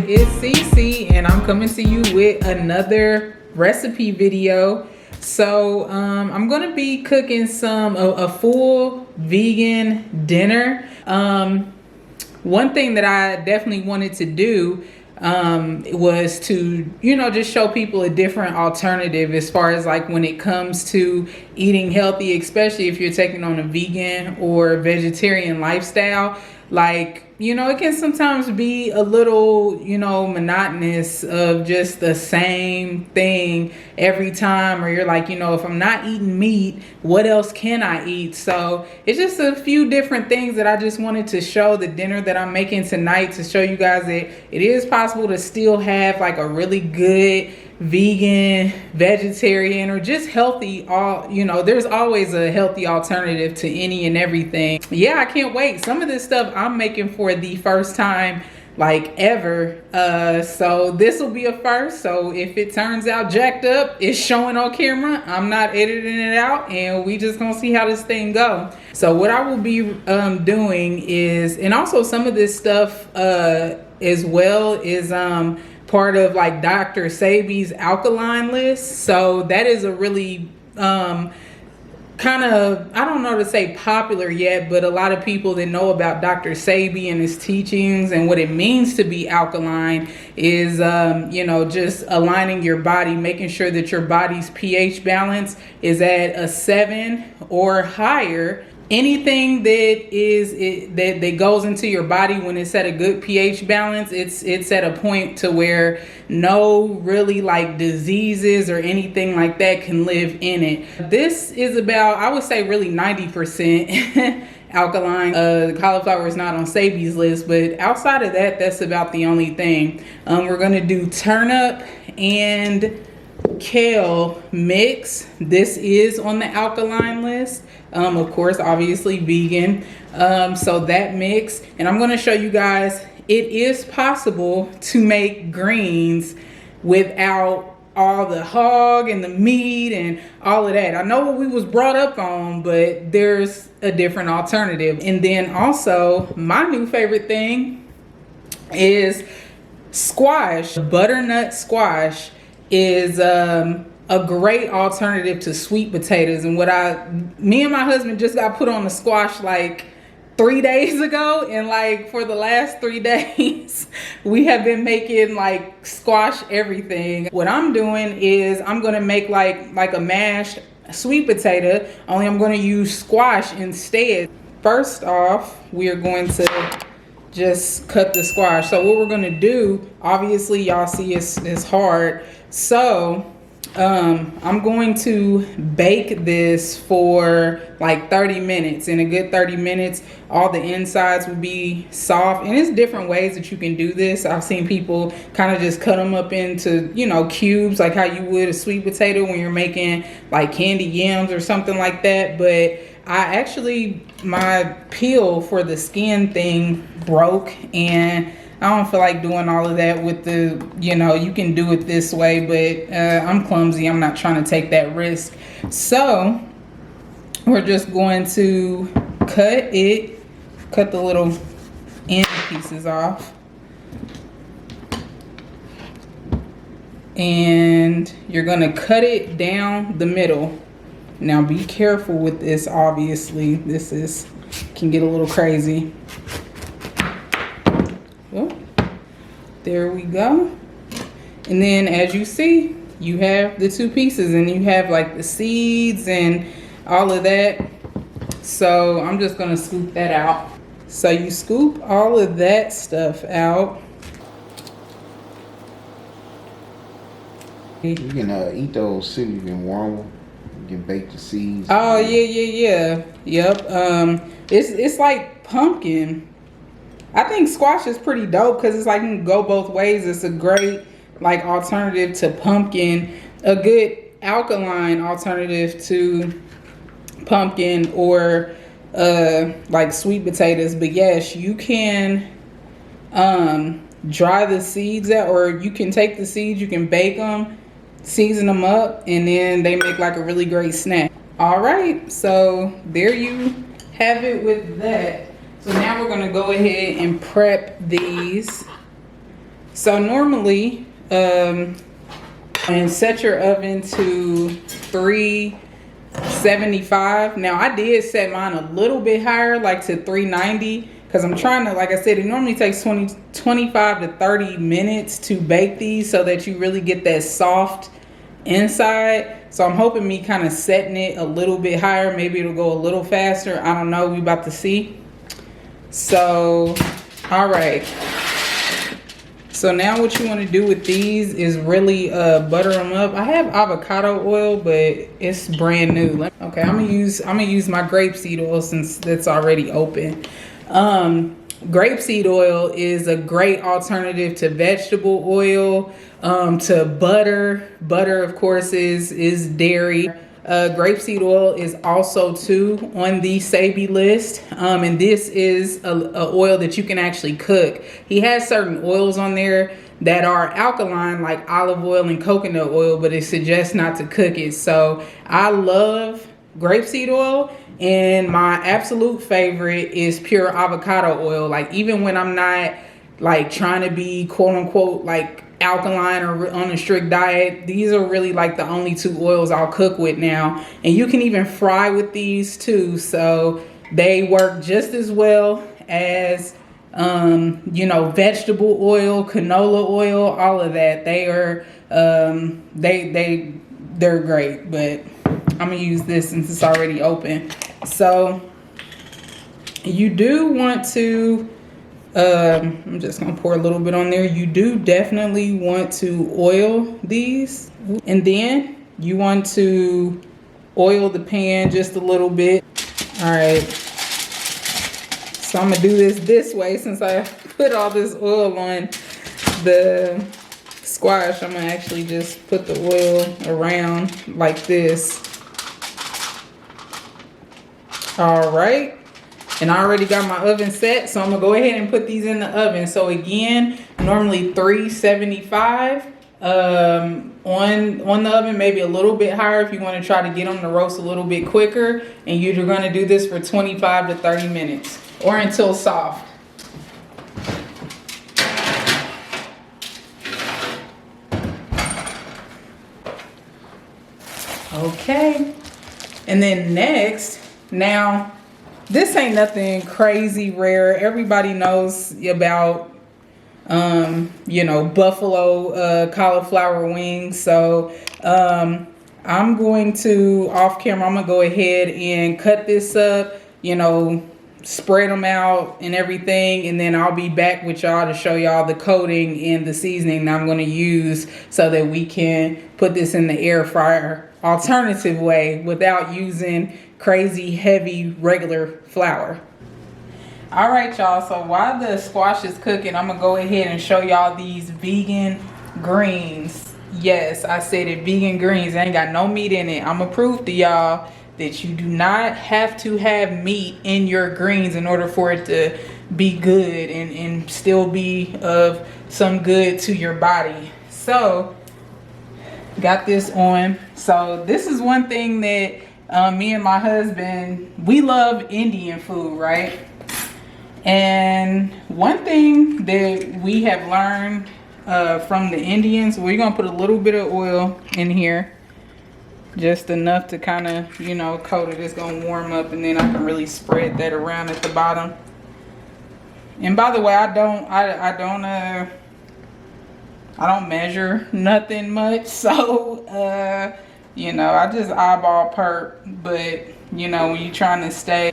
is Cece and I'm coming to you with another recipe video. So I'm gonna be cooking a full vegan dinner. One thing that I definitely wanted to do was to, just show people a different alternative as far as like when it comes to eating healthy, especially if you're taking on a vegan or vegetarian lifestyle. Like, it can sometimes be a little, monotonous of just the same thing every time, or you're like, if I'm not eating meat, what else can I eat? So it's just a few different things that I just wanted to show the dinner that I'm making tonight, to show you guys that it is possible to still have like a really good vegan, vegetarian, or just healthy, there's always a healthy alternative to any and everything. Yeah, I can't wait. Some of this stuff I'm making for the first time like ever, so this will be a first. So if it turns out jacked up, it's showing on camera, I'm not editing it out, and we just gonna see how this thing go. So what I will be doing is, and also some of this stuff as well is part of like Dr. Sebi's alkaline list. So that is a really kind of, I don't know to say popular yet, but a lot of people that know about Dr. Sebi and his teachings and what it means to be alkaline is, just aligning your body, making sure that your body's pH balance is at a 7 or higher. Anything that goes into your body when it's at a good pH balance, it's at a point to where no really like diseases or anything like that can live in it. This is about, I would say, really 90% alkaline. The cauliflower is not on Sebi's list, but outside of that, that's about the only thing. We're gonna do turnip and kale mix. This is on the alkaline list. Of course, obviously vegan. So that mix, and I'm going to show you guys, it is possible to make greens without all the hog and the meat and all of that. I know what we was brought up on, but there's a different alternative. And then also my new favorite thing is squash. Butternut squash is a great alternative to sweet potatoes. And me and my husband just got put on the squash like 3 days ago, and like for the last 3 days we have been making like squash everything. What I'm doing is I'm gonna make like a mashed sweet potato, only I'm gonna use squash instead. First off, we are going to just cut the squash. So what we're gonna do, obviously y'all see it's hard, so I'm going to bake this for like 30 minutes. In a good 30 minutes, all the insides will be soft. And there's different ways that you can do this. I've seen people kind of just cut them up into, cubes, like how you would a sweet potato when you're making like candy yams or something like that. But my peel for the skin thing broke, and I don't feel like doing all of that with the, you can do it this way, but I'm clumsy. I'm not trying to take that risk. So we're just going to cut the little end pieces off. And you're going to cut it down the middle. Now be careful with this, obviously. This can get a little crazy. Oh, there we go. And then as you see, you have the two pieces, and you have like the seeds and all of that. So I'm just gonna scoop that out. So you scoop all of that stuff out. You can eat those too. You can warm them. You can bake the seeds. Oh yeah. Yep. It's like pumpkin. I think squash is pretty dope because it's like you can go both ways. It's a great like alternative to pumpkin, a good alkaline alternative to pumpkin or like sweet potatoes. But yes, you can dry the seeds out, or you can take the seeds, you can bake them, season them up, and then they make like a really great snack. All right, so there you have it with that. So now we're gonna go ahead and prep these So normally, and set your oven to 375. Now I did set mine a little bit higher, like to 390, because I'm trying to, like I said, it normally takes 25 to 30 minutes to bake these so that you really get that soft inside. So I'm hoping me kind of setting it a little bit higher, maybe it'll go a little faster. I don't know, we about to see. So, all right. So now what you want to do with these is really butter them up. I have avocado oil, but it's brand new. Okay, I'm gonna use my grapeseed oil since that's already open. Grapeseed oil is a great alternative to vegetable oil, to butter. Butter, of course, is dairy. Grapeseed oil is also too on the Sabi list, and this is a oil that you can actually cook. He has certain oils on there that are alkaline, like olive oil and coconut oil, but it suggests not to cook it. So I love grapeseed oil, and my absolute favorite is pure avocado oil. Like, even when I'm not like trying to be quote unquote like alkaline or on a strict diet, these are really like the only two oils I'll cook with now. And you can even fry with these too, so they work just as well as you know, vegetable oil, canola oil, all of that. They are they're great, but I'm gonna use this since it's already open. So you do want to I'm just gonna pour a little bit on there. You do definitely want to oil these, and then you want to oil the pan just a little bit. All right, so I'm gonna do this way. Since I put all this oil on the squash, I'm gonna actually just put the oil around like this. All right. And I already got my oven set, so I'm gonna go ahead and put these in the oven. So again, normally 375 on the oven, maybe a little bit higher if you want to try to get them to roast a little bit quicker. And you're gonna do this for 25 to 30 minutes or until soft. Okay, and then next, now, this ain't nothing crazy rare. Everybody knows about, you know, buffalo cauliflower wings. So I'm going to, off camera, I'm going to go ahead and cut this up, you know, spread them out and everything. And then I'll be back with y'all to show y'all the coating and the seasoning that I'm going to use so that we can put this in the air fryer alternative way without using crazy heavy regular flour. All right, y'all, so while the squash is cooking, I'm gonna go ahead and show y'all these vegan greens. Yes, I said it, vegan greens. They ain't got no meat in it. I'm gonna prove to y'all that you do not have to have meat in your greens in order for it to be good and still be of some good to your body. So got this on. So this is one thing that me and my husband, we love Indian food, right? And one thing that we have learned from the Indians, we're gonna put a little bit of oil in here, just enough to kind of, you know, coat it. It's gonna warm up, and then I can really spread that around at the bottom. And by the way, I don't measure nothing much, so you know, I just eyeball perk. But you know, when you're trying to stay,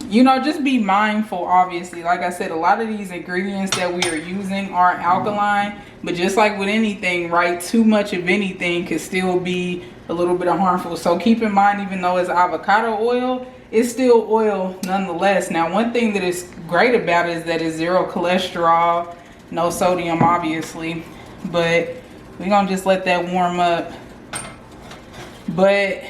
you know, just be mindful. Obviously, like I said, a lot of these ingredients that we are using are alkaline, but just like with anything, right, too much of anything could still be a little bit of harmful. So keep in mind, even though it's avocado oil, it's still oil nonetheless. Now, one thing that is great about it is that it's zero cholesterol, no sodium, obviously, but we're gonna just let that warm up. But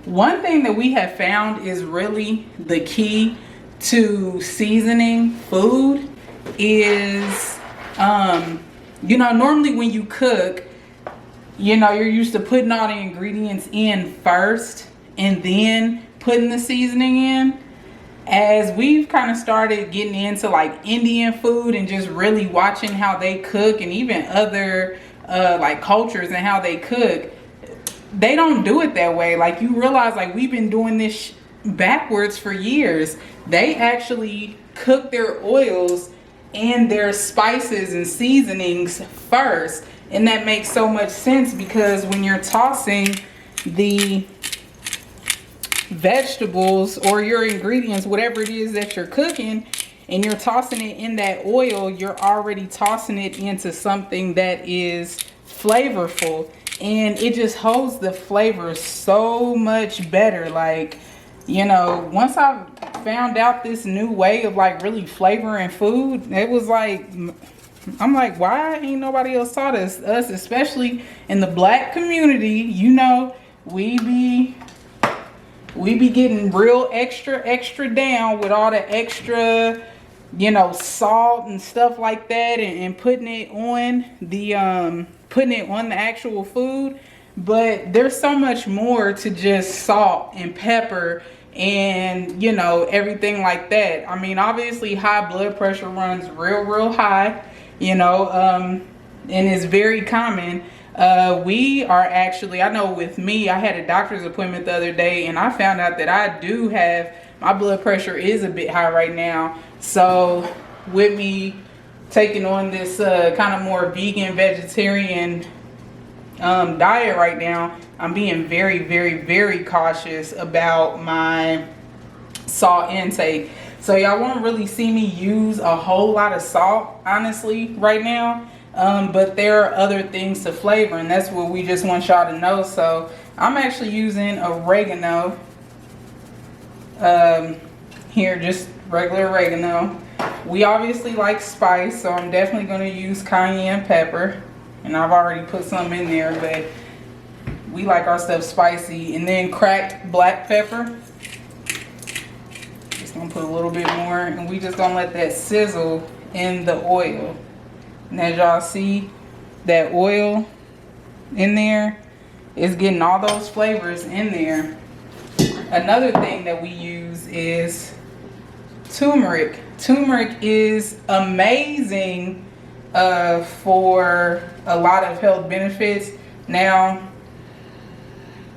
one thing that we have found is really the key to seasoning food is, you know, normally when you cook, you know, you're used to putting all the ingredients in first and then putting the seasoning in. as we've kind of started getting into like Indian food and just really watching how they cook, and even other like cultures and how they cook, they don't do it that way. Like, you realize, like, we've been doing this backwards for years. They actually cook their oils and their spices and seasonings first, and that makes so much sense, because when you're tossing the vegetables or your ingredients, whatever it is that you're cooking, and you're tossing it in that oil, you're already tossing it into something that is flavorful, and it just holds the flavor so much better. Like, you know, once I found out this new way of like really flavoring food, it was like, I'm like, why ain't nobody else taught us, especially in the Black community? You know, we be getting real extra down with all the extra, you know, salt and stuff like that, and putting it on the actual food. But there's so much more to just salt and pepper and, you know, everything like that. I mean, obviously high blood pressure runs real high, you know, and it's very common. We are actually, I know with me, I had a doctor's appointment the other day, and I found out that I do have, my blood pressure is a bit high right now. So with me taking on this kind of more vegan, vegetarian diet right now, I'm being very cautious about my salt intake. So y'all won't really see me use a whole lot of salt, honestly, right now. But there are other things to flavor, and that's what we just want y'all to know. So I'm actually using oregano here, just regular oregano. We obviously like spice, so I'm definitely going to use cayenne pepper, and I've already put some in there, but we like our stuff spicy. And then cracked black pepper, just gonna put a little bit more, and we just gonna let that sizzle in the oil. And as y'all see, that oil in there is getting all those flavors in there. Another thing that we use is turmeric. Turmeric is amazing for a lot of health benefits. Now,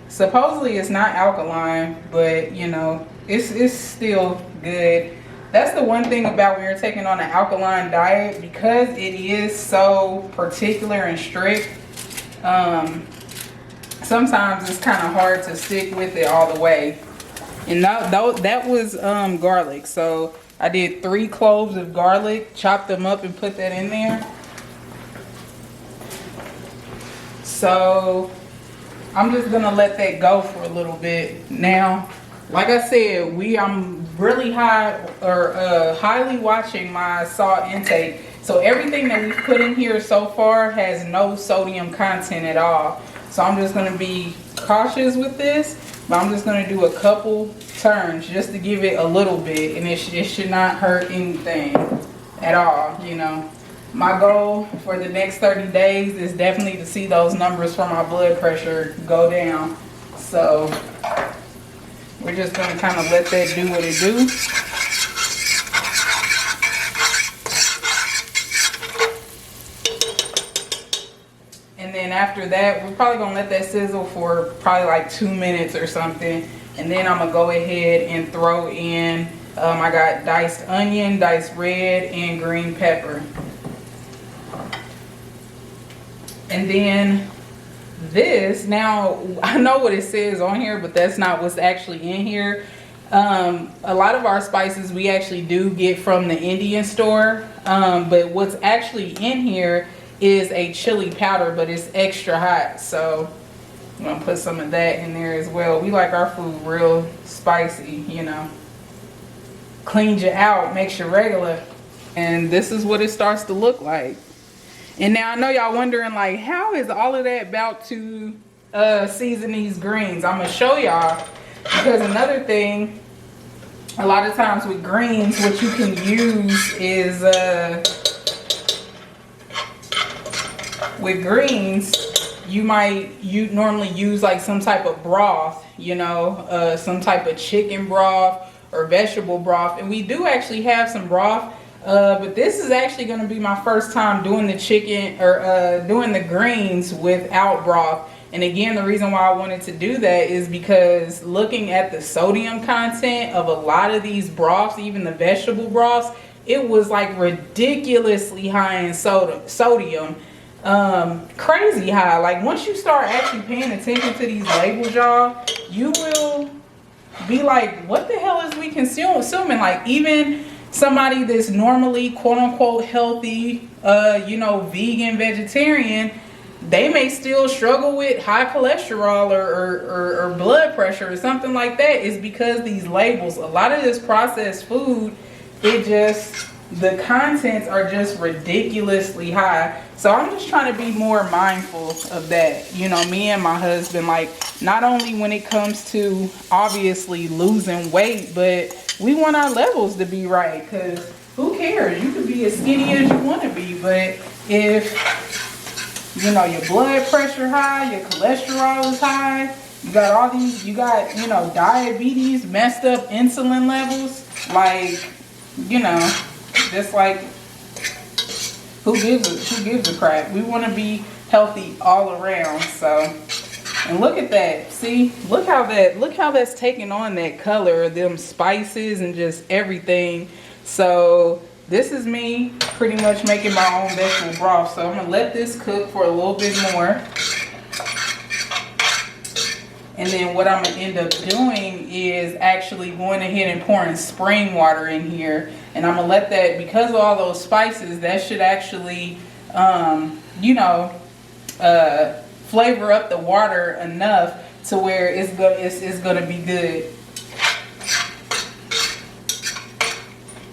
supposedly it's not alkaline, but you know, it's still good. That's the one thing about when you're taking on an alkaline diet, because it is so particular and strict. Sometimes it's kind of hard to stick with it all the way. And that was garlic. So I did 3 cloves of garlic, chopped them up and put that in there. So I'm just gonna let that go for a little bit. Now, like I said, I'm really highly watching my salt intake. So everything that we've put in here so far has no sodium content at all. So I'm just gonna be cautious with this, but I'm just gonna do a couple turns just to give it a little bit, and it should not hurt anything at all, you know. My goal for the next 30 days is definitely to see those numbers for my blood pressure go down. So we're just gonna kind of let that do what it do. And then after that, we're probably gonna let that sizzle for probably like 2 minutes or something. And then I'm gonna go ahead and throw in, I got diced onion, diced red and green pepper. And then this, now I know what it says on here, but that's not what's actually in here. A lot of our spices we actually do get from the Indian store, but what's actually in here is a chili powder, but it's extra hot. So I'm gonna put some of that in there as well. We like our food real spicy, you know. Cleans you out, makes you regular. And this is what it starts to look like. And now I know y'all wondering, like, how is all of that about to season these greens? I'm gonna show y'all, because another thing, a lot of times with greens, what you can use is with greens, you normally use like some type of broth, you know, some type of chicken broth or vegetable broth. And we do actually have some broth, but this is actually going to be my first time doing the chicken or doing the greens without broth. And again, the reason why I wanted to do that is because looking at the sodium content of a lot of these broths, even the vegetable broths, it was like ridiculously high in sodium. Crazy high. Like once you start actually paying attention to these labels, y'all, you will be like, what the hell is we consuming? Like even somebody that's normally quote unquote healthy, vegan, vegetarian, they may still struggle with high cholesterol or blood pressure or something like that. Is because these labels, a lot of this processed food, the contents are just ridiculously high. So I'm just trying to be more mindful of that. Me and my husband, like, not only when it comes to obviously losing weight, but we want our levels to be right. Because who cares? You could be as skinny as you want to be, but if your blood pressure high, your cholesterol is high, you got diabetes, messed up insulin levels, like, just like, who gives a crap? We want to be healthy all around. So, and look at that. See, look how that's taking on that color, them spices and just everything. So this is me pretty much making my own vegetable broth. So I'm gonna let this cook for a little bit more. And then what I'm gonna end up doing is actually going ahead and pouring spring water in here. And I'm gonna let that, because of all those spices, that should actually, flavor up the water enough to where it's gonna be good.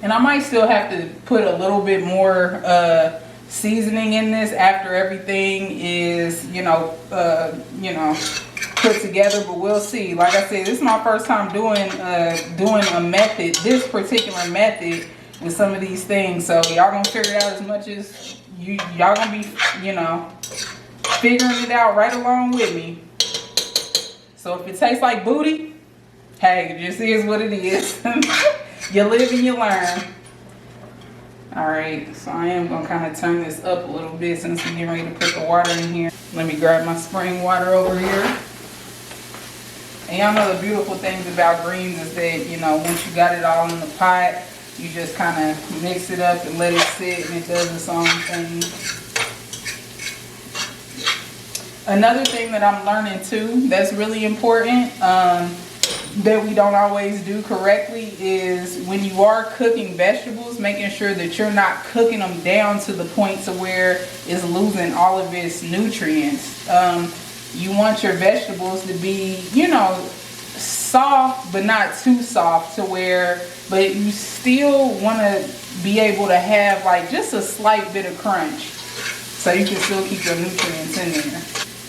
And I might still have to put a little bit more seasoning in this after everything is, put together, but we'll see. Like I said, this is my first time doing a method, this particular method with some of these things. So y'all gonna figure it out as much as y'all gonna be, figuring it out right along with me. So if it tastes like booty, hey, it just is what it is. You live and you learn. Alright, so I am gonna kind of turn this up a little bit since we're getting ready to put the water in here. Let me grab my spring water over here. And y'all know the beautiful things about greens is that, once you got it all in the pot, you just kind of mix it up and let it sit, and it does its own thing. Another thing that I'm learning too that's really important, that we don't always do correctly, is when you are cooking vegetables, making sure that you're not cooking them down to the point to where it's losing all of its nutrients. You want your vegetables to be, soft, but not too soft but you still want to be able to have like just a slight bit of crunch so you can still keep your nutrients in there.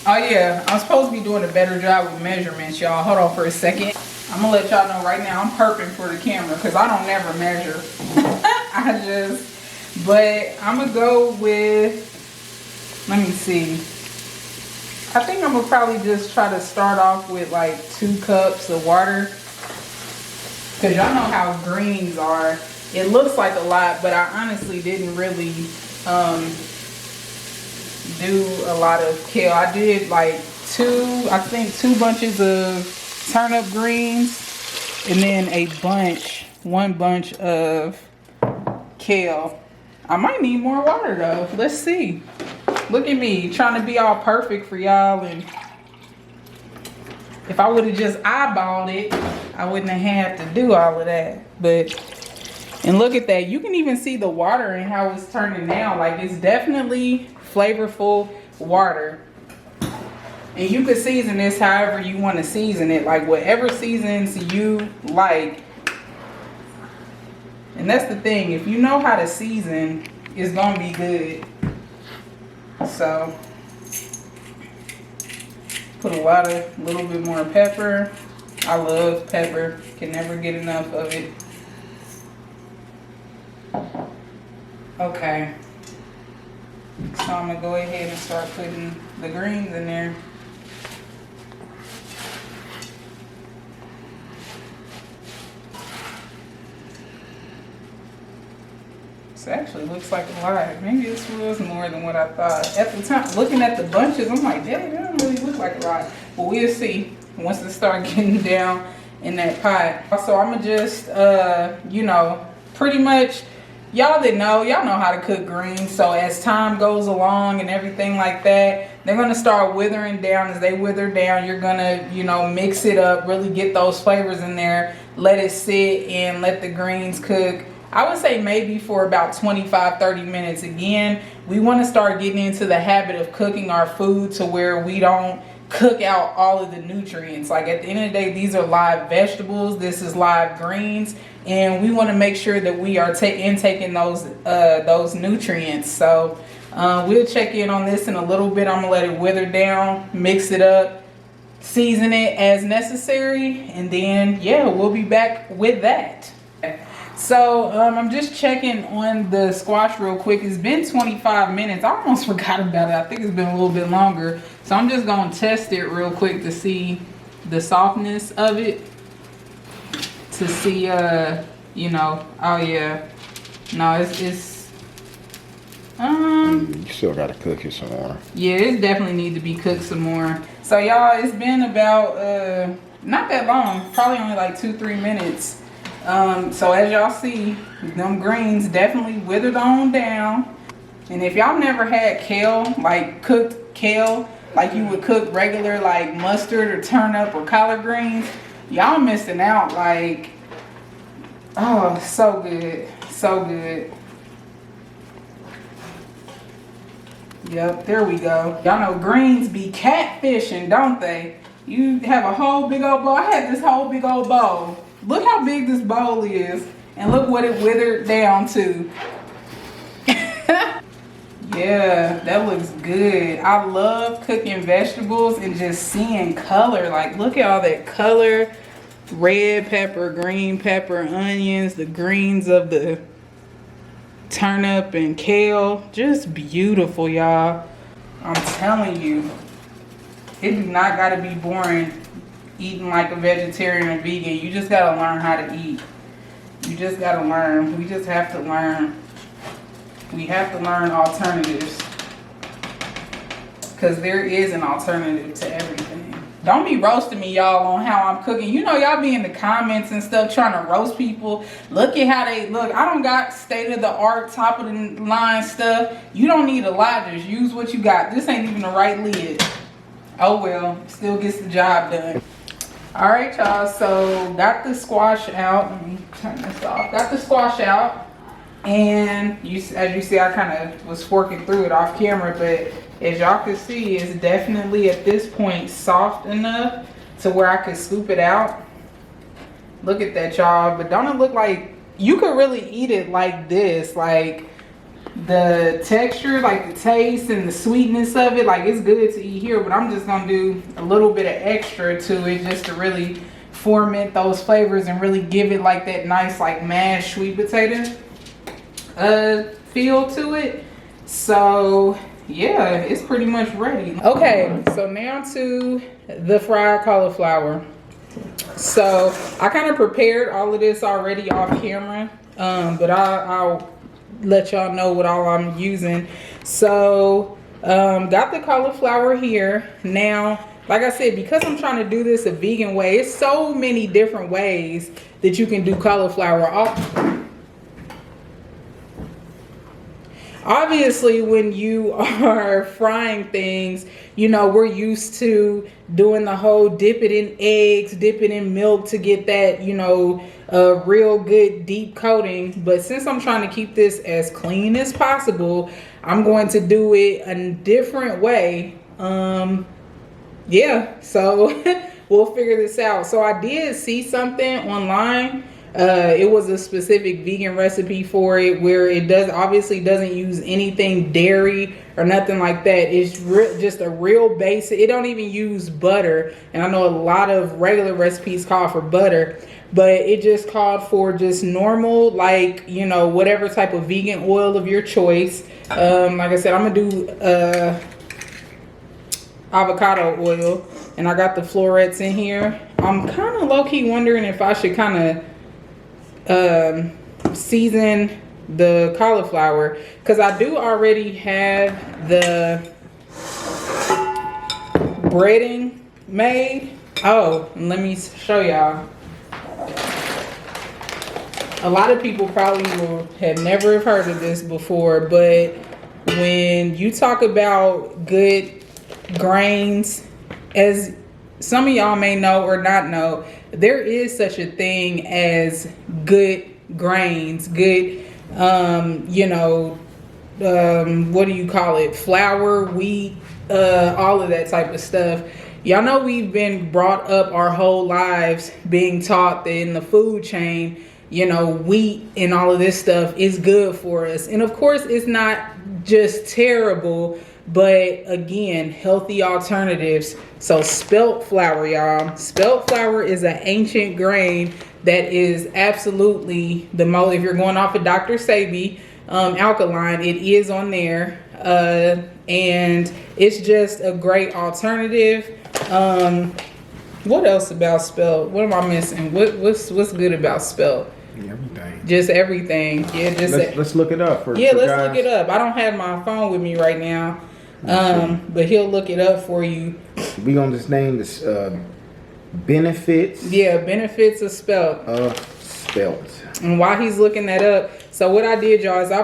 Oh yeah, I'm supposed to be doing a better job with measurements, y'all. Hold on for a second. I'm gonna let y'all know right now I'm perping for the camera because I don't never measure. But I'm gonna go with, let me see. I think I'm gonna probably just try to start off with like 2 cups of water. Cause y'all know how greens are. It looks like a lot, but I honestly didn't really do a lot of kale. I did like 2 bunches of turnip greens and then one bunch of kale. I might need more water though. Let's see. Look at me trying to be all perfect for y'all, and if I would have just eyeballed it, I wouldn't have had to do all of that. And look at that. You can even see the water and how it's turning now. Like, it's definitely flavorful water. And you can season this however you want to season it, like whatever seasons you like. And that's the thing, if you know how to season, it's gonna be good. So put a little bit more pepper. I love pepper, can never get enough of it. Okay, so I'm gonna go ahead and start putting the greens in there. actually looks like a lot. Maybe this was more than what I thought. At the time, looking at the bunches, I'm like, damn, that don't really look like a lot. But we'll see once it start getting down in that pot. So I'm gonna just, you know, pretty much, y'all know how to cook greens. So as time goes along and everything like that, they're gonna start withering down. As they wither down, you're gonna, you know, mix it up, really get those flavors in there, let it sit and let the greens cook. I would say maybe for about 25-30 minutes. Again, we want to start getting into the habit of cooking our food to where we don't cook out all of the nutrients. Like at the end of the day, these are live vegetables, this is live greens, and we want to make sure that we are intaking those nutrients. So we'll check in on this in a little bit. I'm gonna let it wither down, mix it up, season it as necessary, and then yeah, we'll be back with that. So I'm just checking on the squash real quick. It's been 25 minutes. I almost forgot about it. I think it's been a little bit longer. So I'm just gonna test it real quick to see the softness of it. To see, you know, oh yeah. No, it's you still gotta cook it some more. Yeah, it definitely needs to be cooked some more. So y'all, it's been about, not that long. Probably only like 2-3 minutes. So as y'all see, them greens definitely withered on down. And if y'all never had kale, like cooked kale, like you would cook regular like mustard or turnip or collard greens, y'all missing out. Like, oh, so good, so good. Yep, there we go. Y'all know greens be catfishing, don't they? You have a whole big old bowl. I had this whole big old bowl. Look how big this bowl is, and look what it withered down to. Yeah, that looks good. I love cooking vegetables and just seeing color. Like, look at all that color. Red pepper, green pepper, onions, the greens of the turnip and kale. Just beautiful, y'all. I'm telling you, it do not gotta be boring eating like a vegetarian or vegan. You just gotta learn how to eat. You just gotta learn. We just have to learn. We have to learn alternatives, because there is an alternative to everything. Don't be roasting me, y'all, on how I'm cooking. You know, y'all be in the comments and stuff trying to roast people. Look at how they look. I don't got state-of-the-art, top-of-the-line stuff. You don't need a lot. Just use what you got. This ain't even the right lid. Oh well, still gets the job done. All right, y'all, so got the squash out. Let me turn this off. Got the squash out. And as you see, I kind of was forking through it off camera, but as y'all can see, it's definitely at this point soft enough to where I could scoop it out. Look at that, y'all. But don't it look like you could really eat it like this? Like the texture, like the taste and the sweetness of it, like it's good to eat here, but I'm just gonna do a little bit of extra to it just to really ferment those flavors and really give it like that nice like mashed sweet potato feel to it. So yeah, it's pretty much ready. Okay, so now to the fried cauliflower. So I kind of prepared all of this already off camera, but I'll let y'all know what all I'm using. So got the cauliflower here. Now, like I said, because I'm trying to do this a vegan way, it's so many different ways that you can do cauliflower. Obviously, when you are frying things, you know, we're used to doing the whole dip it in eggs, dip it in milk to get that, you know, a real good deep coating. But since I'm trying to keep this as clean as possible, I'm going to do it a different way. Yeah, so we'll figure this out. So I did see something online. It was a specific vegan recipe for it where it obviously doesn't use anything dairy or nothing like that. It's just a real basic. It don't even use butter, and I know a lot of regular recipes call for butter, but it just called for just normal, like, you know, whatever type of vegan oil of your choice. Like I said, I'm gonna do avocado oil, and I got the florets in here. I'm kind of low-key wondering if I should kind of season the cauliflower, because I do already have the breading made. Oh, and let me show y'all. A lot of people probably will have never heard of this before, but when you talk about good grains, as some of y'all may know or not know, there is such a thing as good grains, good, what do you call it? Flour, wheat, all of that type of stuff. Y'all know we've been brought up our whole lives being taught that in the food chain, wheat and all of this stuff is good for us. And of course, it's not just terrible, but again, healthy alternatives. So spelt flour, y'all. Spelt flour is an ancient grain that is absolutely the most, if you're going off of Dr. Sebi, alkaline, it is on there. And it's just a great alternative. What else about spelt? What am I missing? What's good about spelt? Everything. Just everything. Yeah, let's look it up. Let's look it up. I don't have my phone with me right now. But he'll look it up for you. We gonna just name this benefits. Yeah, benefits of spelt. Spelt. And while he's looking that up, so what I did, y'all, is I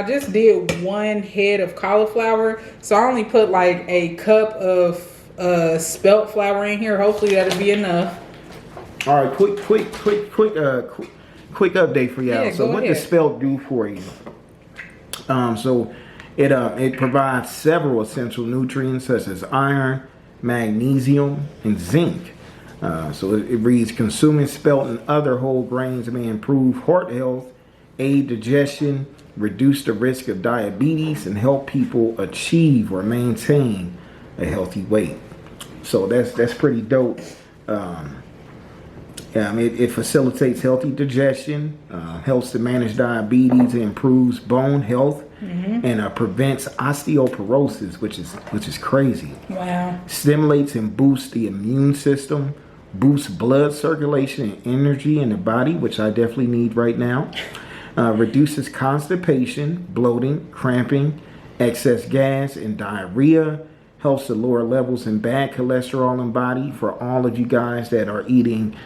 just did 1 head of cauliflower. So I only put like a cup of spelt flour in here. Hopefully that'll be enough. All right, quick update for y'all. Yeah, so what does spelt do for you? So it provides several essential nutrients such as iron, magnesium, and zinc. So it reads, consuming spelt and other whole grains may improve heart health, aid digestion, reduce the risk of diabetes, and help people achieve or maintain a healthy weight. So that's pretty dope. It facilitates healthy digestion, helps to manage diabetes, improves bone health, and prevents osteoporosis, which is crazy. Wow. Stimulates and boosts the immune system, boosts blood circulation and energy in the body, which I definitely need right now. Reduces constipation, bloating, cramping, excess gas, and diarrhea. Helps to lower levels in bad cholesterol in body. For all of you guys that are eating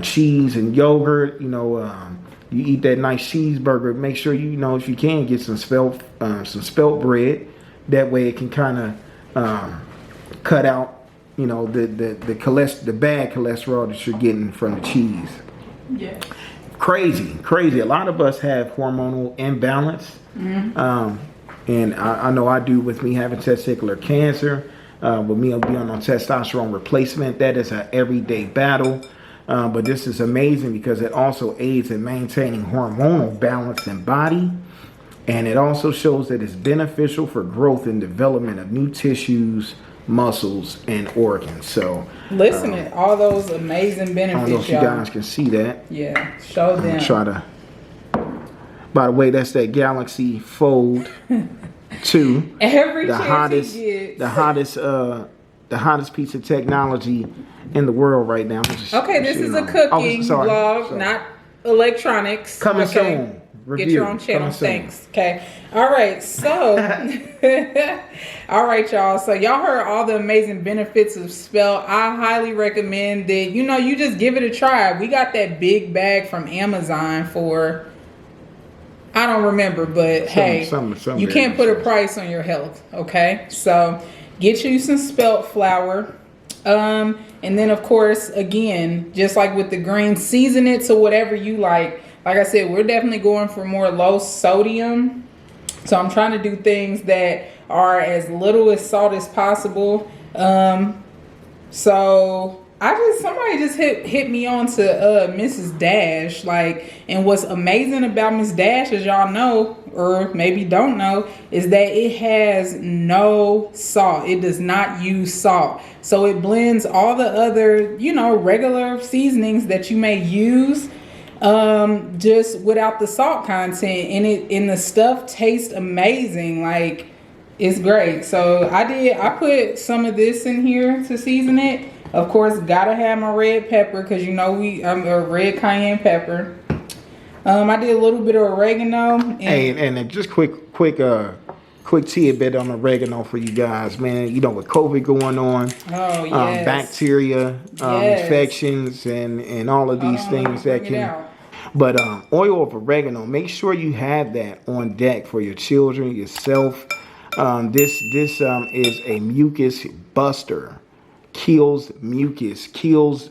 cheese and yogurt, you eat that nice cheeseburger, make sure if you can get some spelt bread. That way it can kind of cut out the bad cholesterol that you're getting from the cheese. Yeah. Crazy. A lot of us have hormonal imbalance. And I know I do with me having testicular cancer, with me being on testosterone replacement. That is an everyday battle. But this is amazing because it also aids in maintaining hormonal balance in body. And it also shows that it's beneficial for growth and development of new tissues, muscles, and organs. So listen to all those amazing benefits. I don't know if you guys can see that. Yeah, show them. Try to. By the way, that's that Galaxy Fold 2. Every the chance he gets. The hottest piece of technology in the world right now. Okay, this is a cooking vlog, not electronics. Coming soon. Get your own channel. Thanks. Okay. All right. So, all right, y'all. So y'all heard all the amazing benefits of spelt. I highly recommend that, you just give it a try. We got that big bag from Amazon for, I don't remember, but you can't put a price on your health. Okay. So get you some spelt flour. And then of course, again, just like with the greens, season it to whatever you like. Like I said, we're definitely going for more low sodium. So I'm trying to do things that are as little as salt as possible. So somebody just hit me on to Mrs. Dash. And what's amazing about Miss Dash, as y'all know, or maybe don't know, is that it has no salt. It does not use salt. So it blends all the other, regular seasonings that you may use, just without the salt content, and the stuff tastes amazing. It's great. So I put some of this in here to season it. Of course, gotta have my red pepper, because I'm a red cayenne pepper. I did a little bit of oregano. And and just quick tidbit on oregano for you guys, man. You know, with COVID going on, bacteria, infections, and all of these things that can. But oil of oregano, make sure you have that on deck for your children, yourself. This is a mucus buster. Kills mucus, kills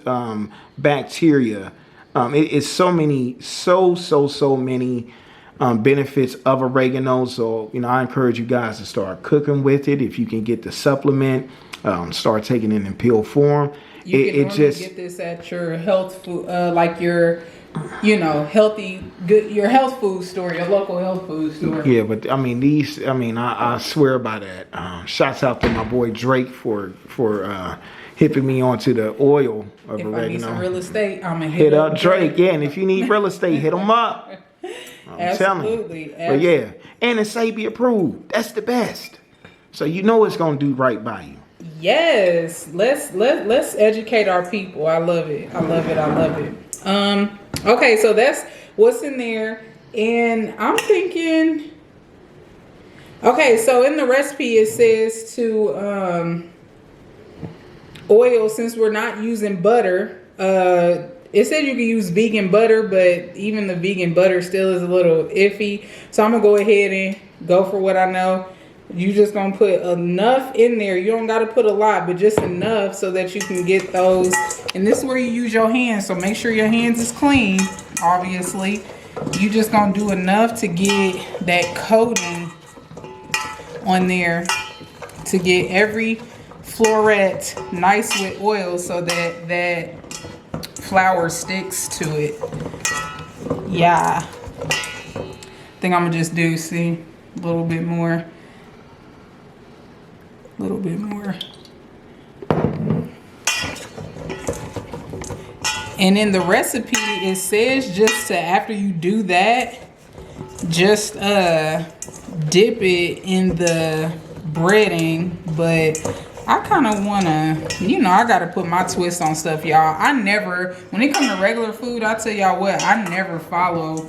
bacteria. It's so many benefits of oregano. So, you know, I encourage you guys to start cooking with it. If you can get the supplement, start taking it in pill form. You can get this at your health food, like your, you know, your health food store, your local health food store. Yeah, but I mean, I swear by that. Shouts out to my boy Drake for hipping me onto the oil of oregano. If I need some real estate, I'm gonna hit up Drake. Yeah, and if you need real estate, hit him up. I'm telling you. But yeah, and it's SABI approved. That's the best. So you know it's gonna do right by you. Yes, let's educate our people. I love it. Okay, so that's what's in there, and I'm thinking. Okay, so in the recipe it says to oil, since we're not using butter. It said you can use vegan butter, but even the vegan butter still is a little iffy. So I'm gonna go ahead and go for what I know. You just gonna put enough in there. You don't gotta put a lot, but just enough so that you can get those. And this is where you use your hands, so make sure your hands is clean. Obviously, you just gonna do enough to get that coating on there, to get every floret nice with oil, so that flour sticks to it. Yeah, I think I'm gonna just do, see, a little bit more. And in the recipe it says just to, after you do that, just dip it in the breading. But I kind of want to, you know, I got to put my twist on stuff, y'all. I never, when it comes to regular food, I tell y'all what, I never follow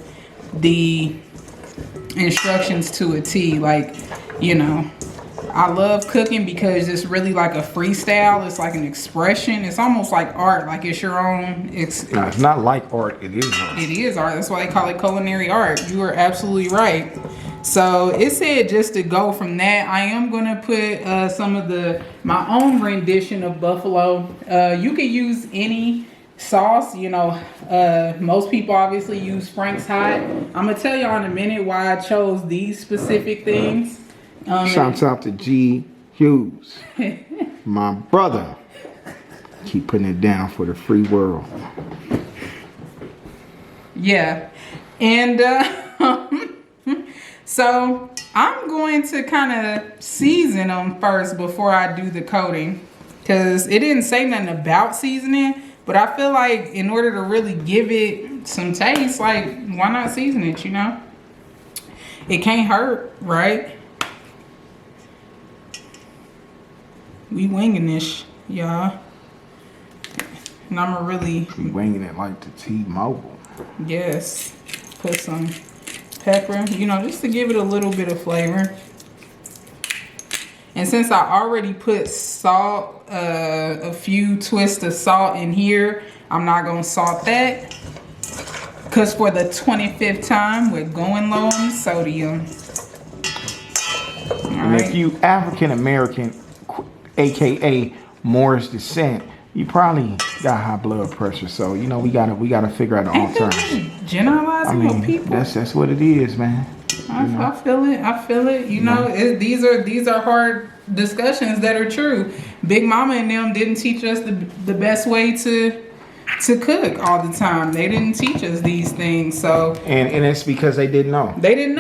the instructions to a T. Like, you know, I love cooking because it's really like a freestyle. It's like an expression. It's almost like art. Like it's your own. It's not like art. It is art. It is art. That's why they call it culinary art. You are absolutely right. So it said just to go from that. I am gonna put some of my own rendition of buffalo. You can use any sauce. You know, most people obviously use Frank's Hot. I'm gonna tell y'all in a minute why I chose these specific things. Shouts out to G Hughes, my brother. Keep putting it down for the free world. Yeah, and so I'm going to kind of season them first before I do the coating, because it didn't say nothing about seasoning. But I feel like in order to really give it some taste, like, why not season it? You know, it can't hurt, right? We winging this, y'all. And I'm gonna really... We winging it like the T-Mobile. Yes. Put some pepper, you know, just to give it a little bit of flavor. And since I already put salt, a few twists of salt in here, I'm not gonna salt that. Because for the 25th time, we're going low on sodium. And if you African American, aka Moorish descent, you probably got high blood pressure. So you know we gotta figure out an alternative. Generalizing with people. That's what it is, man. I feel it. You know, these are hard discussions that are true. Big Mama and them didn't teach us the best way to cook all the time. They didn't teach us these things. So and it's because they didn't know. They didn't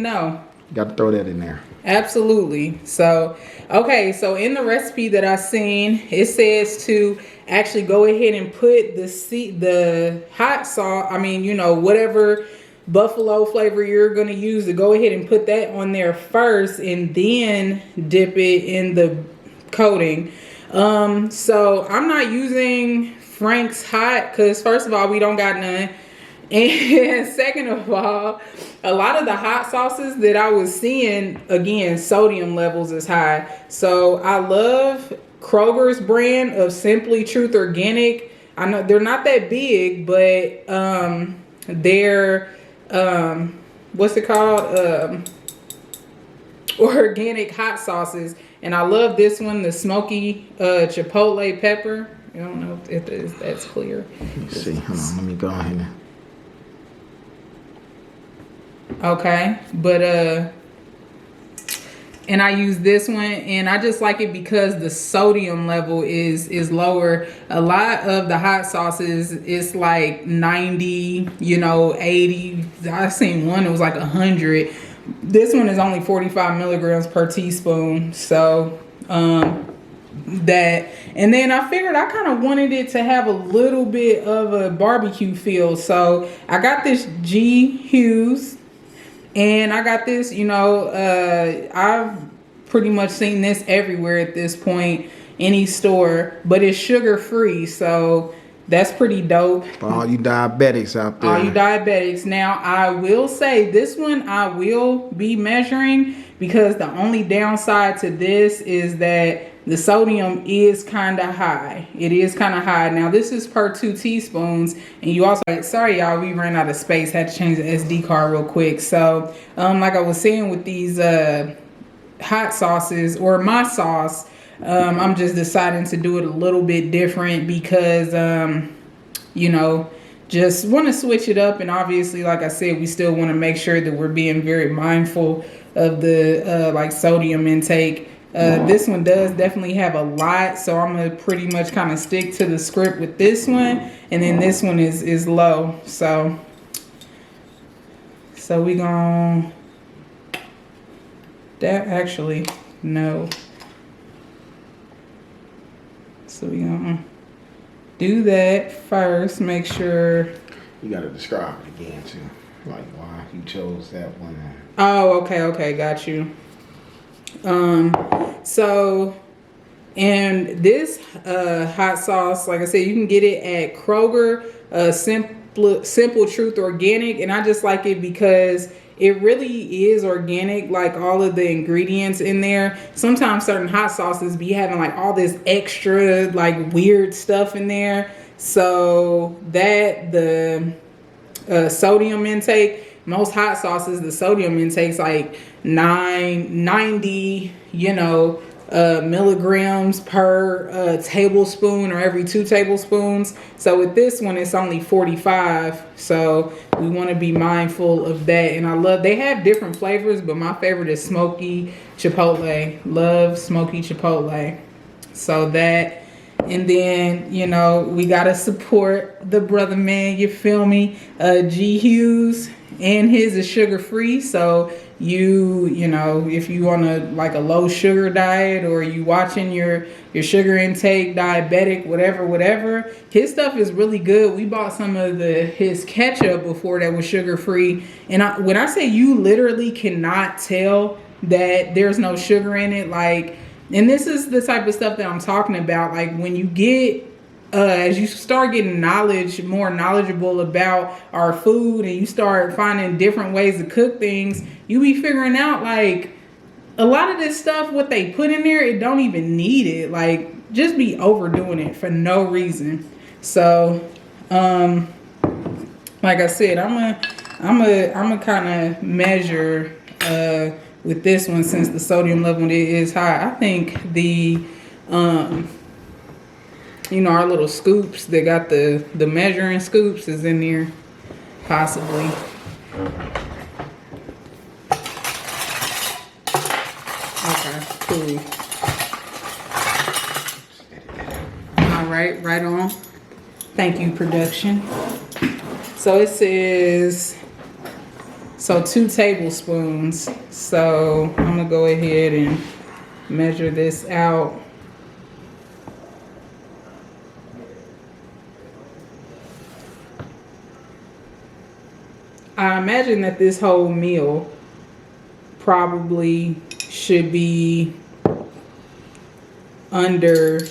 know. Got to throw that in there. Absolutely. So, okay. So in the recipe that I seen, it says to actually go ahead and put the hot sauce. I mean, you know, whatever buffalo flavor you're going to use, to go ahead and put that on there first and then dip it in the coating. So I'm not using Frank's Hot because first of all, we don't got none. And second of all, a lot of the hot sauces that I was seeing, again, sodium levels is high. So I love Kroger's brand of Simply Truth Organic. I know they're not that big, but they're what's it called? Organic hot sauces. And I love this one, the smoky chipotle pepper. I don't know if that's clear. Let me see. Hold on. Let me go ahead. Okay, but and I use this one, and I just like it because the sodium level is lower. A lot of the hot sauces, it's like 90, 80. I seen one that was like 100. This one is only 45 milligrams per teaspoon. So that, and then I figured I kind of wanted it to have a little bit of a barbecue feel. So I got this G Hughes. And I got this, I've pretty much seen this everywhere at this point, any store, but it's sugar free. So that's pretty dope. For all you diabetics out there. All you diabetics. Now, I will say this one I will be measuring, because the only downside to this is that the sodium is kind of high. It is kind of high. Now, this is per 2 teaspoons. And you also, sorry, y'all, we ran out of space. Had to change the SD card real quick. So, like I was saying with these hot sauces, or my sauce, I'm just deciding to do it a little bit different because, just want to switch it up. And obviously, like I said, we still want to make sure that we're being very mindful of the sodium intake. This one does definitely have a lot, so I'm gonna pretty much kind of stick to the script with this one, and then this one is low. So we gonna no. So we gonna do that first. Make sure. You gotta describe it again too, like why you chose that one. Oh, okay, got you. So, and this hot sauce, like I said, you can get it at Kroger, Simple Truth Organic, and I just like it because it really is organic, like all of the ingredients in there. Sometimes certain hot sauces be having like all this extra like weird stuff in there. So that the sodium intake, most hot sauces, the sodium intake's like 90, milligrams per tablespoon, or every 2 tablespoons. So with this one, it's only 45. So we want to be mindful of that. And I love, they have different flavors, but my favorite is smoky chipotle. Love smoky chipotle. So that, and then, we got to support the brother, man. You feel me? G Hughes, and his is sugar free. So if you on a low sugar diet, or you watching your sugar intake, diabetic, whatever, his stuff is really good. We bought some of his ketchup before that was sugar free. And when I say you literally cannot tell that there's no sugar in it, and this is the type of stuff that I'm talking about. Like when you get, as you start getting more knowledgeable about our food, and you start finding different ways to cook things, you be figuring out like a lot of this stuff, what they put in there, it don't even need it. Like just be overdoing it for no reason. So, like I said, I'm gonna kind of measure, with this one, since the sodium level is high. I think the our little scoops, they got the measuring scoops is in there, possibly. Okay, cool. All right on. Thank you, production. So it says, 2 tablespoons. So I'm gonna go ahead and measure this out. I imagine that this whole meal probably should be under,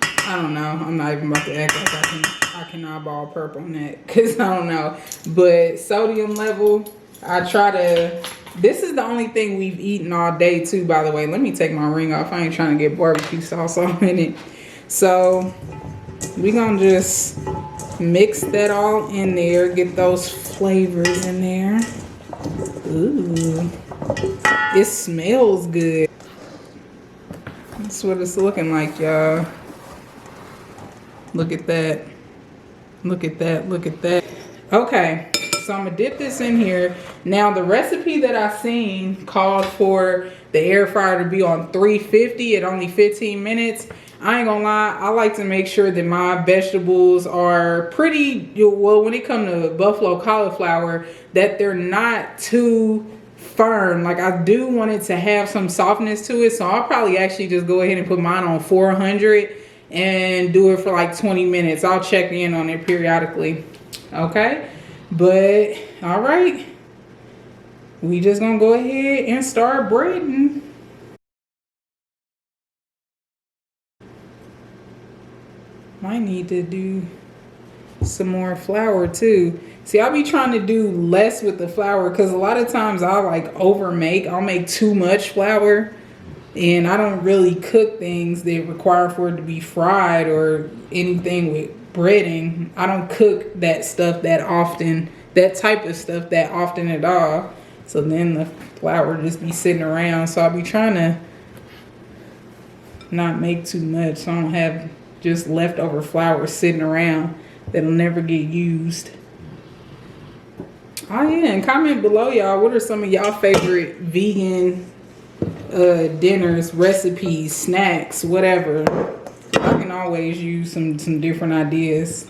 I don't know, I'm not even about to act like I can. I cannot ball purple on that because I don't know. But sodium level, I try to. This is the only thing we've eaten all day too, by the way. Let me take my ring off. I ain't trying to get barbecue sauce on in it. So we gonna just mix that all in there. Get those flavors in there. Ooh, it smells good. That's what it's looking like, y'all. Look at that. Look at that. Look at that. Okay, so I'm gonna dip this in here. Now the recipe that I seen called for the air fryer to be on 350 at only 15 minutes. I ain't gonna lie, I like to make sure that my vegetables are pretty, well, when it comes to buffalo cauliflower, that they're not too firm. Like, I do want it to have some softness to it, so I'll probably actually just go ahead and put mine on 400 and do it for like 20 minutes. I'll check in on it periodically. Okay, but all right, we just gonna go ahead and start breading. Might need to do some more flour too. See, I'll be trying to do less with the flour because a lot of times I'll like I'll make too much flour, and I don't really cook things that require for it to be fried or anything with breading. I don't cook that stuff that often, that type of stuff that often at all. So then the flour just be sitting around. So I'll be trying to not make too much so I don't have just leftover flour sitting around that'll never get used. Oh yeah, and comment below, y'all, what are some of y'all favorite vegan dinners, recipes, snacks, whatever. I can always use some different ideas.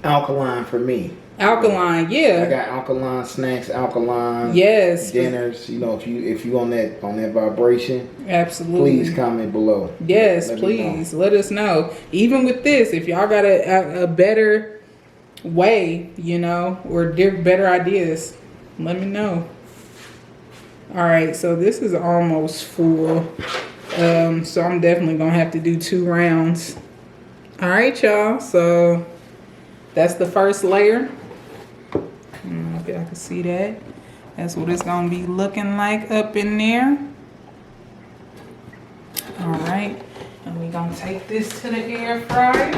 Alkaline for me. Alkaline, yeah. I got alkaline snacks, alkaline dinners. You know, if you on that vibration, absolutely. Please comment below. Yes, please let us know. Even with this, if y'all got a better way, you know, or better ideas, let me know. All right, so this is almost full, so I'm definitely gonna have to do 2 rounds. All right, y'all, so that's the first layer. If y'all can see that, that's what it's gonna be looking like up in there. All right, and we're gonna take this to the air fryer.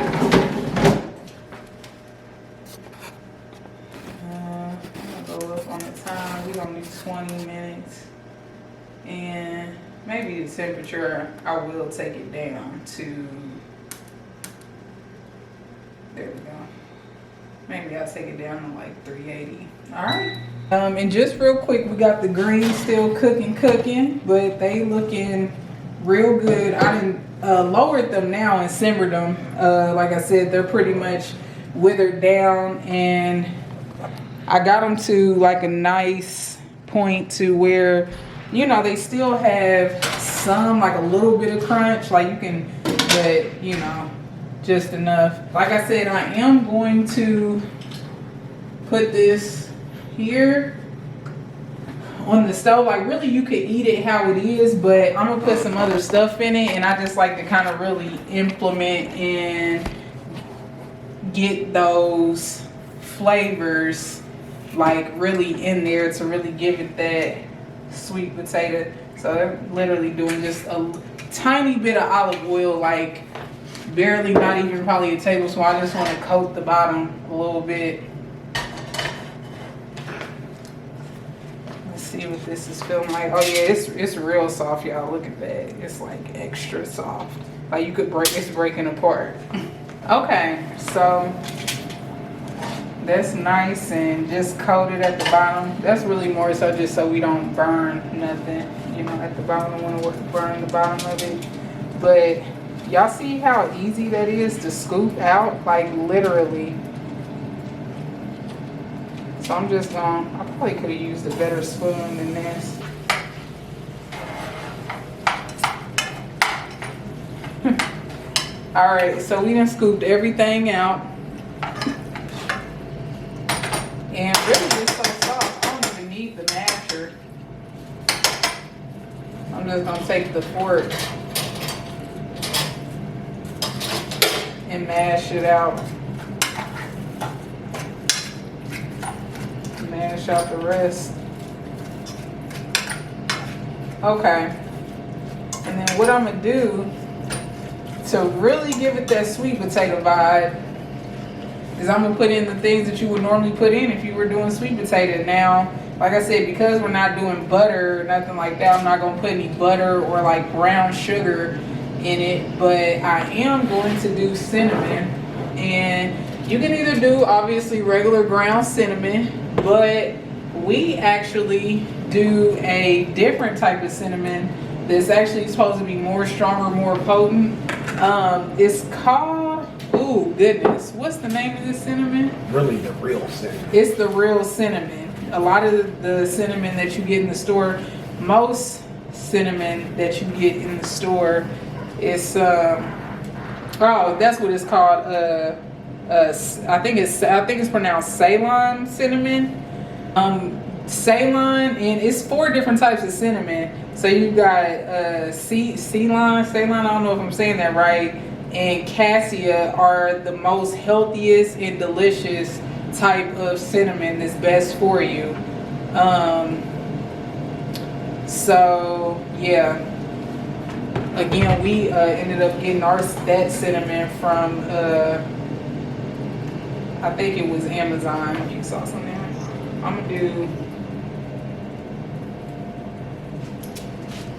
I'm gonna go up on the time. We're gonna do 20 minutes, and maybe the temperature, I will take it down to, there we go. Maybe I'll take it down to like 380. All right. And just real quick, we got the greens still cooking, but they looking real good. I didn't lowered them now and simmered them. Like I said, they're pretty much withered down, and I got them to like a nice point to where, you know, they still have some, like a little bit of crunch, like you can, but you know, just enough. Like I said, I am going to put this here on the stove. Like, really, you could eat it how it is, but I'm gonna put some other stuff in it, and I just like to kind of really implement and get those flavors like really in there to really give it that sweet potato. So I'm literally doing just a tiny bit of olive oil, like barely, not even probably a tablespoon. I just want to coat the bottom a little bit. Let's see what this is feeling like. Oh yeah, it's real soft, y'all. Look at that. It's like extra soft. Like you could break, it's breaking apart. Okay, so that's nice and just coated at the bottom. That's really more so just so we don't burn nothing, you know, at the bottom. I want to burn the bottom of it. But y'all see how easy that is to scoop out? Like literally. So I'm just gonna, I probably could have used a better spoon than this. All right, so we done scooped everything out. And really it's so soft, I don't even need the masher. I'm just gonna take the fork and mash it out. Mash out the rest. Okay. And then what I'm gonna do to really give it that sweet potato vibe is I'm gonna put in the things that you would normally put in if you were doing sweet potato. Now, like I said, because we're not doing butter or nothing like that, I'm not gonna put any butter or like brown sugar in it, but I am going to do cinnamon. And you can either do obviously regular ground cinnamon, but we actually do a different type of cinnamon that's actually supposed to be more stronger, more potent. It's called, ooh, goodness, what's the name of this cinnamon? Really the real cinnamon. It's the real cinnamon. A lot of the cinnamon that you get in the store, most cinnamon that you get in the store is, oh, that's what it's called. I think it's pronounced Ceylon cinnamon. Ceylon, and it's 4 different types of cinnamon. So you got Ceylon, I don't know if I'm saying that right, and Cassia are the most healthiest and delicious type of cinnamon that's best for you. So yeah, again, we ended up getting that cinnamon from I think it was Amazon. If you saw something there, I'm gonna do,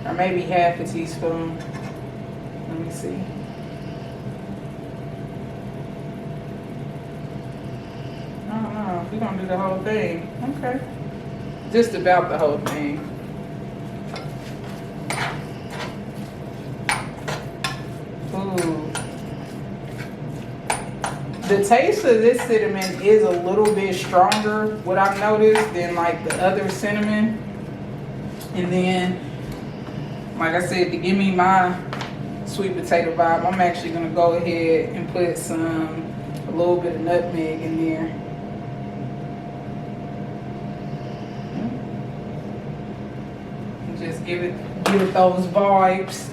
or maybe half a teaspoon. Let me see. I don't know. We're gonna do the whole thing. Okay. Just about the whole thing. Ooh. The taste of this cinnamon is a little bit stronger, what I've noticed, than like the other cinnamon. And then, like I said, to give me my sweet potato vibe, I'm actually gonna go ahead and put a little bit of nutmeg in there. And just give it those vibes.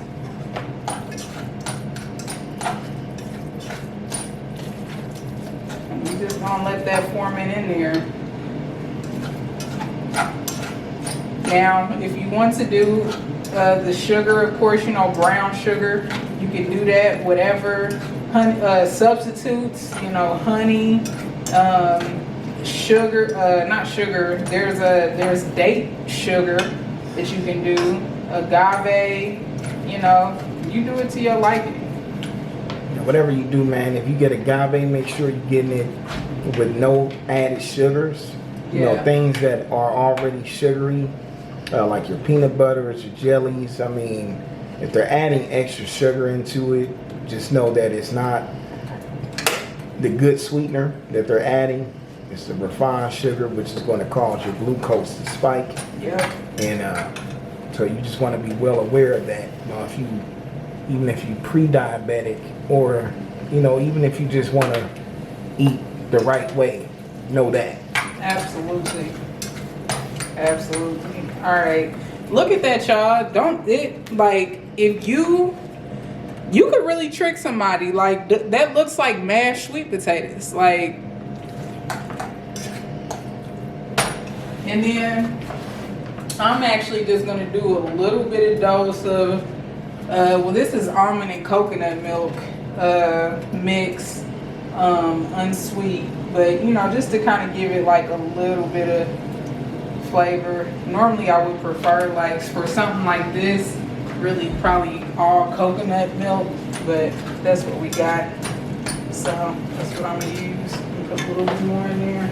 And we just gonna let that ferment in there. Now, if you want to do the sugar, of course, you know, brown sugar, you can do that. Whatever substitutes, you know, honey, sugar, not sugar. There's date sugar that you can do, agave. You know, you do it to your liking. Whatever you do, man, if you get agave, make sure you're getting it with no added sugars. You know, things that are already sugary, like your peanut butters, your jellies. I mean, if they're adding extra sugar into it, just know that it's not the good sweetener that they're adding. It's the refined sugar, which is going to cause your glucose to spike. Yeah. And so you just want to be well aware of that. You know, even if you pre-diabetic, or you know, even if you just want to eat the right way, know that. Absolutely. Absolutely. All right. Look at that, y'all. If you could really trick somebody. Like, that looks like mashed sweet potatoes. Like, and then I'm actually just going to do a little bit of dose of, well, this is almond and coconut milk mix, unsweet. But, you know, just to kind of give it like a little bit of flavor. Normally I would prefer, like, for something like this, really probably all coconut milk, but that's what we got. So that's what I'm going to use. Put a little bit more in there.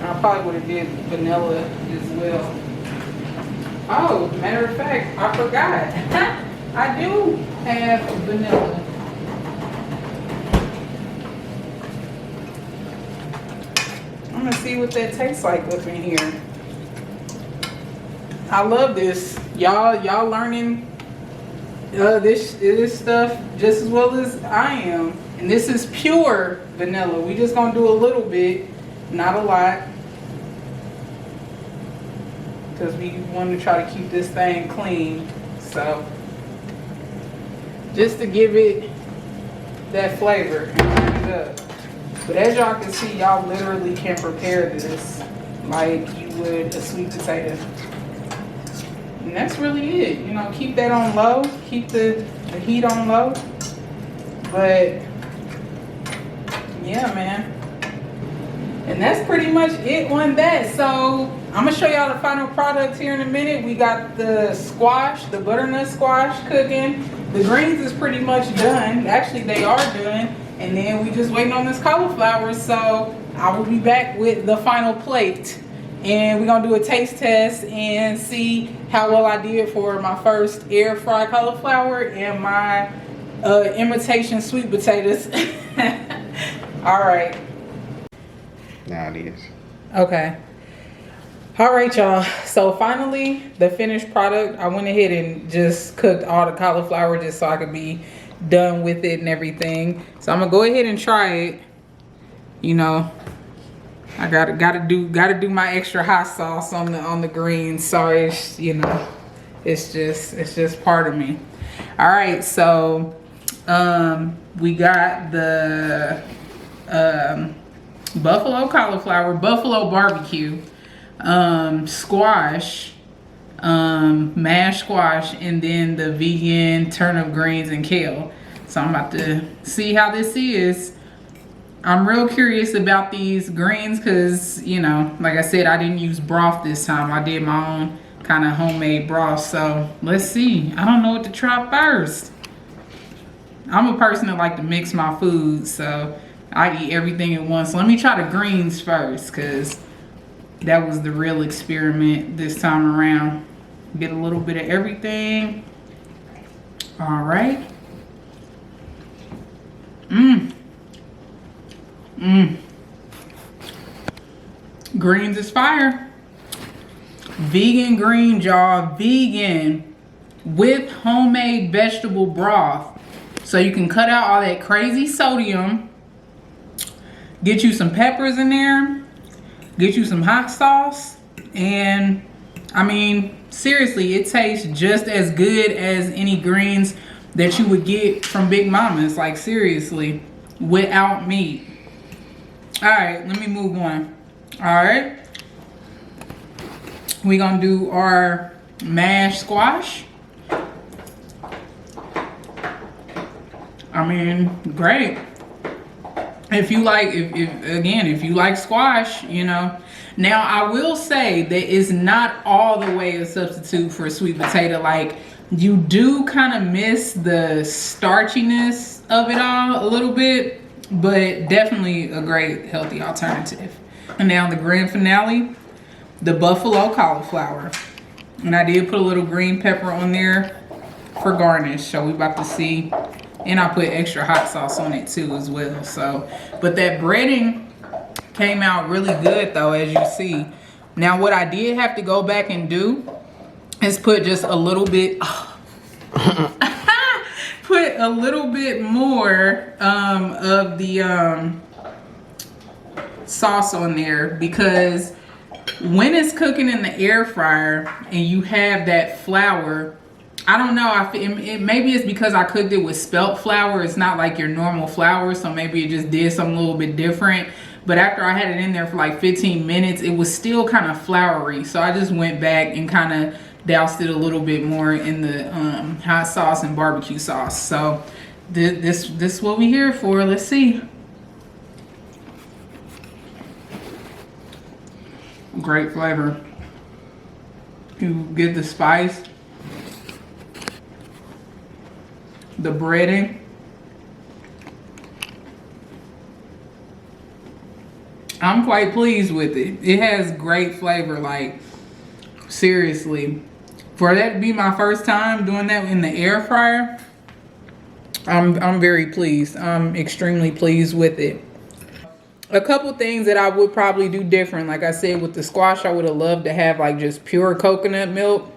I probably would have did vanilla as well. Oh, matter of fact, I forgot. I do have vanilla. I'm gonna see what that tastes like up in here. I love this. Y'all learning this stuff just as well as I am. And this is pure vanilla. We just gonna do a little bit, not a lot, because we want to try to keep this thing clean. So just to give it that flavor and turn it up. But as y'all can see, y'all literally can prepare this like you would a sweet potato. And that's really it. You know, keep that on low, keep the heat on low. But yeah, man. And that's pretty much it on that. So I'm gonna show y'all the final product here in a minute. We got the squash, the butternut squash cooking. The greens is pretty much done. Actually, they are done. And then we just waiting on this cauliflower. So I will be back with the final plate. And we're gonna do a taste test and see how well I did for my first air fried cauliflower and my imitation sweet potatoes. All right. Now it is. Okay. All right, y'all. So finally, the finished product. I went ahead and just cooked all the cauliflower just so I could be done with it and everything. So I'm gonna go ahead and try it. You know, I gotta do my extra hot sauce on the greens. Sorry, you know, it's just part of me. All right, so we got the buffalo cauliflower, buffalo barbecue, squash, mashed squash, and then the vegan turnip greens and kale. So I'm about to see how this is. I'm real curious about these greens because, you know, like I said, I didn't use broth this time. I did my own kind of homemade broth. So let's see. I don't know what to try first. I'm a person that like to mix my food, so I eat everything at once. Let me try the greens first because that was the real experiment this time around. Get a little bit of everything. All right. Greens is fire. Vegan greens, y'all. Vegan with homemade vegetable broth. So you can cut out all that crazy sodium. Get you some peppers in there. Get you some hot sauce. And I mean, seriously, it tastes just as good as any greens that you would get from Big Mama's. Like, seriously, without meat. All right, let me move on. All right. We're going to do our mashed squash. I mean, great. If you like, if you like squash, you know. Now, I will say that it's not all the way a substitute for a sweet potato. Like, you do kind of miss the starchiness of it all a little bit, but definitely a great healthy alternative. And now the grand finale, the buffalo cauliflower. And I did put a little green pepper on there for garnish. So we about to see. And I put extra hot sauce on it too as well. So, but that breading came out really good though, as you see. Now what I did have to go back and do is put just a little bit, put a little bit more of the sauce on there, because when it's cooking in the air fryer and you have that flour, I don't know, maybe it's because I cooked it with spelt flour. It's not like your normal flour, so maybe it just did something a little bit different. But after I had it in there for like 15 minutes, it was still kind of floury. So I just went back and kind of doused it a little bit more in the hot sauce and barbecue sauce. So this is what we here for. Let's see. Great flavor. You get the spice, the breading. I'm quite pleased with it. It has great flavor. Like, seriously, for that to be my first time doing that in the air fryer, I'm very pleased. I'm extremely pleased with it. A couple things that I would probably do different. Like I said, with the squash, I would have loved to have like just pure coconut milk.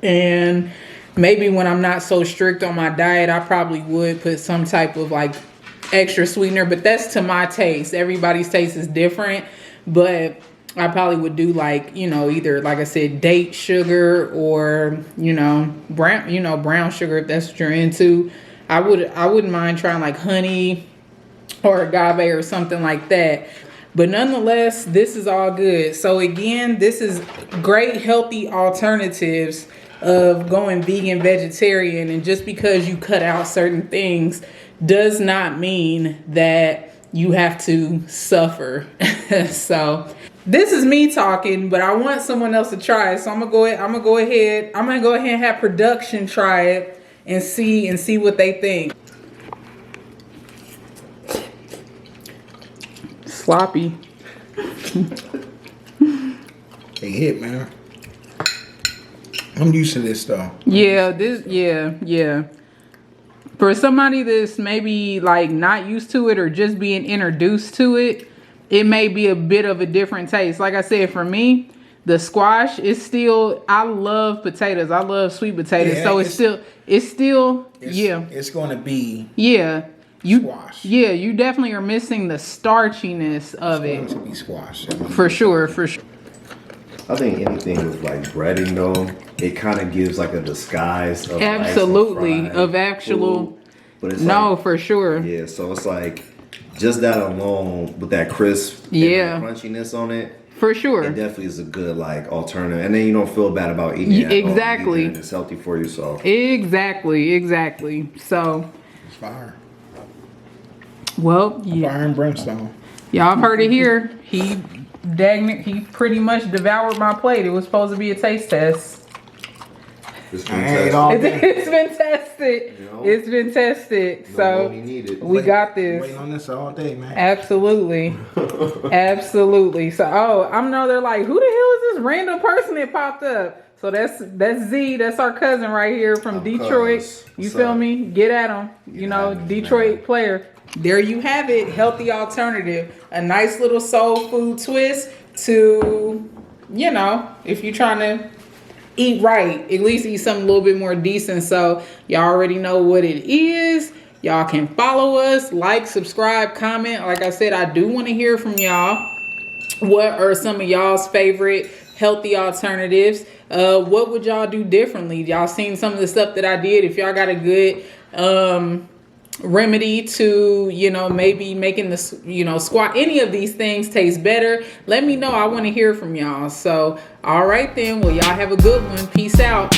And maybe when I'm not so strict on my diet, I probably would put some type of like extra sweetener, but that's to my taste. Everybody's taste is different. But I probably would do like, you know, either like I said, date sugar or, you know, brown sugar if that's what you're into. I wouldn't mind trying like honey or agave or something like that. But nonetheless, this is all good. So again, this is great healthy alternatives of going vegan, vegetarian. And just because you cut out certain things does not mean that you have to suffer. So this is me talking, but I want someone else to try it. So I'm gonna go ahead and have production try it and see what they think. Sloppy. They hit, man. I'm used to this though. Yeah. For somebody that's maybe like not used to it or just being introduced to it, it may be a bit of a different taste. Like I said, for me, the squash is still, I love potatoes. I love sweet potatoes. Yeah, so it's still It's gonna be squash. Yeah, you definitely are missing the starchiness of it. It's going to be squash. For sure. I think anything with like breading though, it kind of gives like a disguise of Absolutely, of actual food, but it's no, like, for sure. Yeah, so it's like just that alone with that crisp and crunchiness on it. For sure. It definitely is a good like alternative. And then you don't feel bad about eating it. Exactly. And it's healthy for you, so. Exactly. So It's fire. well, yeah. Fire and brimstone. Y'all have heard it here. He pretty much devoured my plate. It was supposed to be a taste test. It's It's been tested. You know? It's been tested. So we got this. Waiting on this all day, man. Absolutely. Absolutely. So they're like, who the hell is this random person that popped up? So that's Z, that's our cousin right here from Detroit. You feel me? Get at him. You know, Detroit player. There you have it. Healthy alternative. A nice little soul food twist to, you know, if you're trying to eat right, at least eat something a little bit more decent. So y'all already know what it is. Y'all can follow us, like, subscribe, comment. Like I said, I do want to hear from y'all. What are some of y'all's favorite healthy alternatives? What would y'all do differently? Y'all seen some of the stuff that I did. If y'all got a good remedy to, you know, maybe making the, you know, any of these things taste better, let me know. I want to hear from y'all. So all right then, well, y'all have a good one. Peace out.